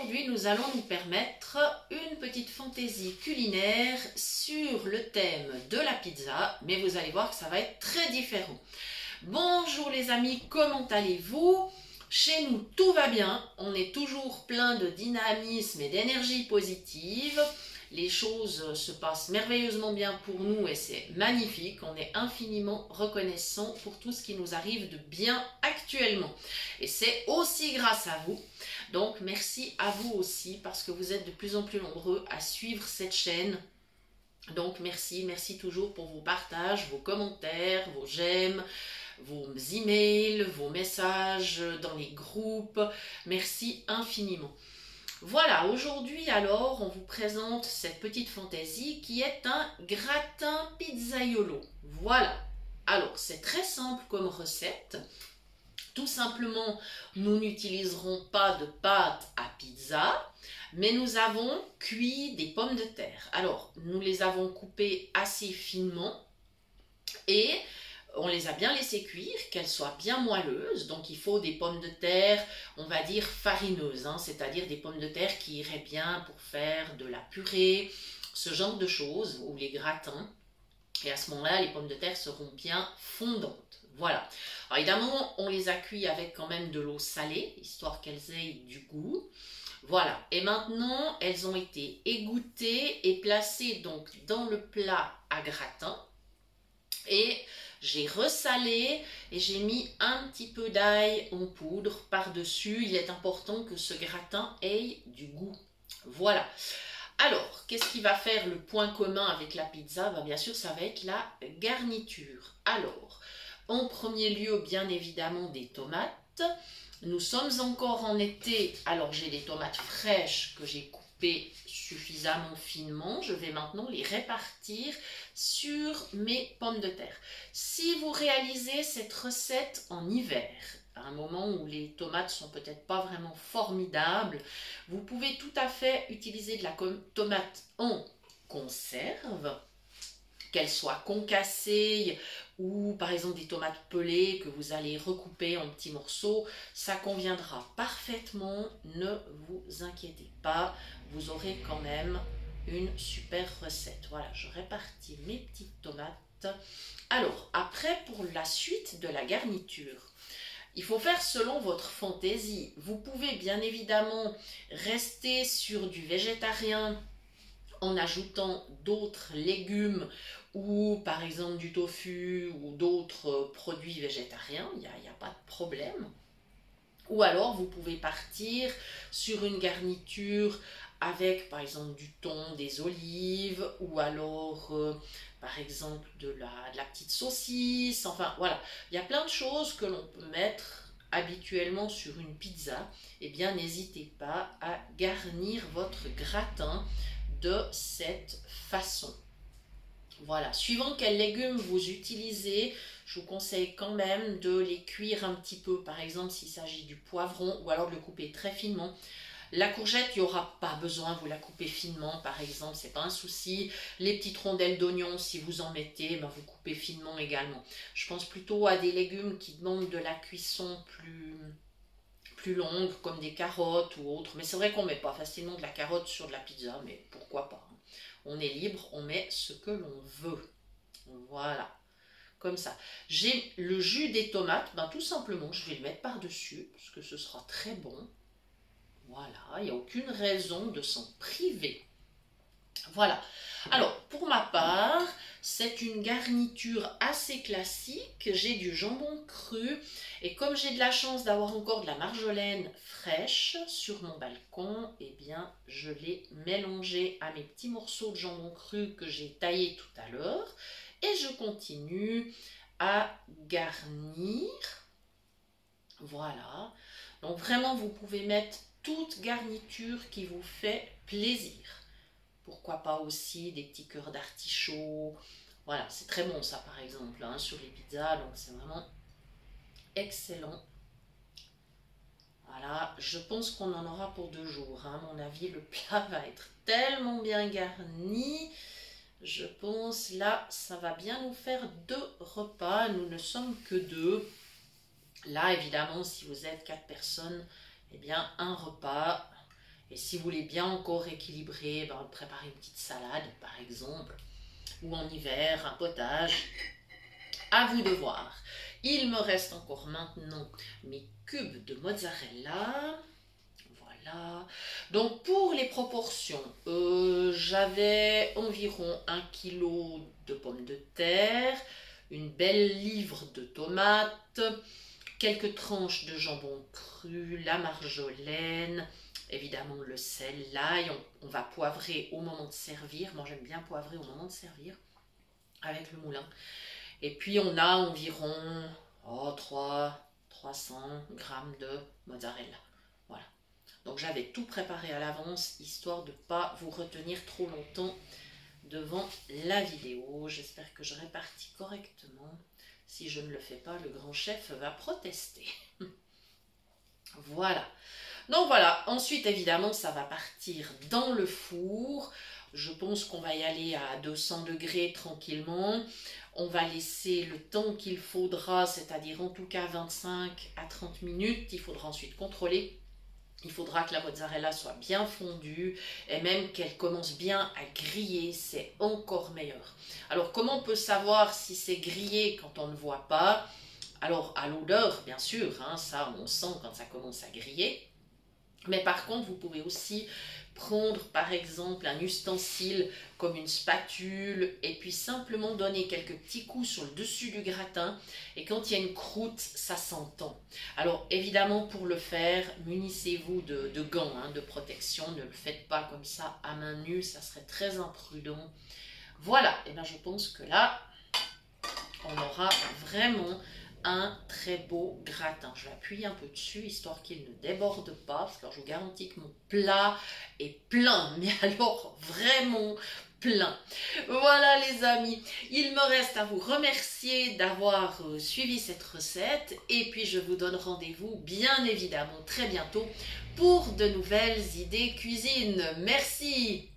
aujourd'hui, nous allons nous permettre une petite fantaisie culinaire sur le thème de la pizza, mais vous allez voir que ça va être très différent. Bonjour les amis, comment allez-vous? Chez nous, tout va bien, on est toujours plein de dynamisme et d'énergie positive. Les choses se passent merveilleusement bien pour nous et c'est magnifique. On est infiniment reconnaissant pour tout ce qui nous arrive de bien actuellement. Et c'est aussi grâce à vous. Donc merci à vous aussi parce que vous êtes de plus en plus nombreux à suivre cette chaîne. Donc merci toujours pour vos partages, vos commentaires, vos j'aime, vos emails, vos messages dans les groupes. Merci infiniment. Voilà, aujourd'hui alors, on vous présente cette petite fantaisie qui est un gratin pizzaiolo. Voilà, alors c'est très simple comme recette. Tout simplement, nous n'utiliserons pas de pâte à pizza, mais nous avons cuit des pommes de terre. Alors, nous les avons coupées assez finement et on les a bien laissées cuire, qu'elles soient bien moelleuses. Donc il faut des pommes de terre, on va dire farineuses, hein, c'est-à-dire des pommes de terre qui iraient bien pour faire de la purée, ce genre de choses, ou les gratins. Et à ce moment-là, les pommes de terre seront bien fondantes. Voilà. Alors évidemment, on les a cuits avec quand même de l'eau salée, histoire qu'elles aient du goût. Voilà. Et maintenant, elles ont été égouttées et placées donc dans le plat à gratin. Et j'ai ressalé et j'ai mis un petit peu d'ail en poudre par-dessus. Il est important que ce gratin ait du goût. Voilà. Alors, qu'est-ce qui va faire le point commun avec la pizza? Bien sûr, ça va être la garniture. Alors, en premier lieu, bien évidemment, des tomates. Nous sommes encore en été, alors j'ai des tomates fraîches que j'ai coupées suffisamment finement. Je vais maintenant les répartir sur mes pommes de terre. Si vous réalisez cette recette en hiver, à un moment où les tomates sont peut-être pas vraiment formidables, vous pouvez tout à fait utiliser de la tomate en conserve, qu'elle soit concassée ou par exemple des tomates pelées que vous allez recouper en petits morceaux, ça conviendra parfaitement, ne vous inquiétez pas, vous aurez quand même une super recette. Voilà, je répartis mes petites tomates. Alors, après pour la suite de la garniture, il faut faire selon votre fantaisie. Vous pouvez bien évidemment rester sur du végétarien en ajoutant d'autres légumes ou par exemple du tofu ou d'autres produits végétariens, il n'y a pas de problème. Ou alors vous pouvez partir sur une garniture avec par exemple du thon, des olives ou alors par exemple de la petite saucisse. Enfin voilà, il y a plein de choses que l'on peut mettre habituellement sur une pizza. Eh bien n'hésitez pas à garnir votre gratin de cette façon. Voilà, suivant quels légumes vous utilisez, je vous conseille quand même de les cuire un petit peu. Par exemple, s'il s'agit du poivron, ou alors de le couper très finement. La courgette, il n'y aura pas besoin, vous la coupez finement par exemple, c'est pas un souci. Les petites rondelles d'oignon, si vous en mettez, vous coupez finement également. Je pense plutôt à des légumes qui demandent de la cuisson plus longue, comme des carottes ou autres. Mais c'est vrai qu'on ne met pas facilement de la carotte sur de la pizza, mais pourquoi pas. On est libre, on met ce que l'on veut. Voilà, comme ça. J'ai le jus des tomates, tout simplement, je vais le mettre par-dessus, parce que ce sera très bon. Voilà, il n'y a aucune raison de s'en priver. Voilà. Alors, pour ma part, c'est une garniture assez classique. J'ai du jambon cru et comme j'ai de la chance d'avoir encore de la marjolaine fraîche sur mon balcon, eh bien, je l'ai mélangé à mes petits morceaux de jambon cru que j'ai taillé tout à l'heure et je continue à garnir. Voilà. Donc, vraiment, vous pouvez mettre toute garniture qui vous fait plaisir. Pourquoi pas aussi des petits cœurs d'artichaut. Voilà, c'est très bon ça par exemple, hein, sur les pizzas, donc c'est vraiment excellent. Voilà, je pense qu'on en aura pour 2 jours. Hein. À mon avis, le plat va être tellement bien garni. Je pense là, ça va bien nous faire 2 repas. Nous ne sommes que 2. Là, évidemment, si vous êtes 4 personnes, eh bien, un repas. Et si vous voulez bien encore équilibrer, ben, préparez une petite salade par exemple, ou en hiver un potage, à vous de voir. Il me reste encore maintenant mes cubes de mozzarella. Voilà. Donc pour les proportions, j'avais environ 1 kg de pommes de terre, une belle livre de tomates, quelques tranches de jambon cru, la marjolaine, évidemment le sel, l'ail. On va poivrer au moment de servir. Moi j'aime bien poivrer au moment de servir avec le moulin. Et puis on a environ 300 grammes de mozzarella. Voilà. Donc j'avais tout préparé à l'avance, histoire de ne pas vous retenir trop longtemps devant la vidéo. J'espère que je répartis correctement. Si je ne le fais pas, le grand chef va protester. Voilà. Donc voilà, ensuite évidemment ça va partir dans le four. Je pense qu'on va y aller à 200 degrés tranquillement. On va laisser le temps qu'il faudra, c'est-à-dire en tout cas 25 à 30 minutes. Il faudra ensuite contrôler. Il faudra que la mozzarella soit bien fondue et même qu'elle commence bien à griller, c'est encore meilleur. Alors comment on peut savoir si c'est grillé quand on ne voit pas? Alors à l'odeur bien sûr, hein, ça on sent quand ça commence à griller. Mais par contre, vous pouvez aussi prendre par exemple un ustensile comme une spatule et puis simplement donner quelques petits coups sur le dessus du gratin, et quand il y a une croûte, ça s'entend. Alors évidemment pour le faire, munissez-vous de gants de protection, ne le faites pas comme ça à main nue, ça serait très imprudent. Voilà, et bien je pense que là, on aura vraiment un très beau gratin. Je vais appuyer un peu dessus histoire qu'il ne déborde pas, parce que je vous garantis que mon plat est plein, mais alors vraiment plein. Voilà les amis, il me reste à vous remercier d'avoir suivi cette recette, et puis je vous donne rendez-vous bien évidemment très bientôt pour de nouvelles idées cuisine. Merci.